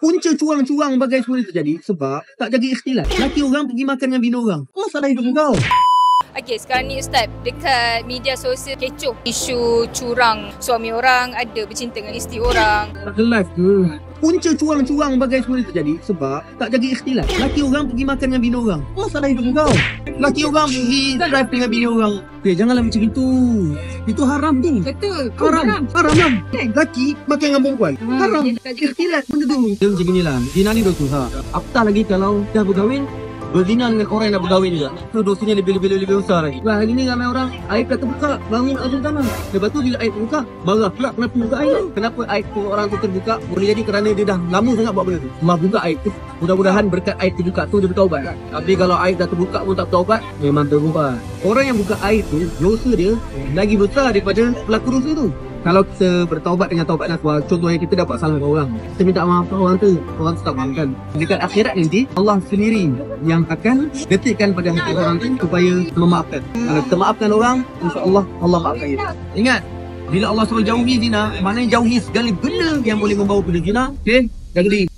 Punca curang-curang bagai semua itu terjadi sebab tak jaga ikhtilat. Laki orang pergi makan dengan bini orang. Apa salah hidup kau? Okey, sekarang ni Ustaz, dekat media sosial kecoh isu curang suami orang ada bercinta dengan isteri orang. Tak live ke? Punca curang-curang bagai semua itu terjadi sebab tak jaga ikhtilat. Laki orang pergi makan dengan bini orang. Apa salah hidup kau? Laki orang pergi drive dengan bini orang. Okay, janganlah macam itu. Itu haram tu. Betul. Haram. Haram. Laki makan dengan perempuan. Haram. Ikhtilat benda tu. Dia macam inilah. Zina ni dosa. Apatah lagi kalau dah berkahwin, berzina dengan orang yang dah berkahwin juga. Tu dosanya lebih besar lagi. Wah, hari ni ramai orang aib dah terbuka, bangun azan tanah. Lepas tu bila aib terbuka, marah pula kenapa buka aib tu? Kenapa aib tu orang tu terbuka? Boleh jadi kerana dia dah lama sangat buat benda tu. Mah buka aib tu. Mudah-mudahan berkat aib terbuka tu dia bertaubat. Tapi kalau aib dah terbuka pun tak bertaubat, memang terbuka. Orang yang buka aib tu, dosa dia lagi besar daripada pelaku dosa tu. Kalau kita bertaubat dengan taubat nasuha, contohnya kita dapat salah orang, kita minta maaf ke orang tu tak maafkan. Dekat akhirat nanti, Allah sendiri yang akan detikkan pada hati orang tu supaya memaafkan. Kalau kita maafkan orang, insya-Allah Allah maafkan kita. Ingat, bila Allah suruh jauhi zina, maknanya jauhi segala benda yang boleh membawa pada zina. Okey, jaga diri.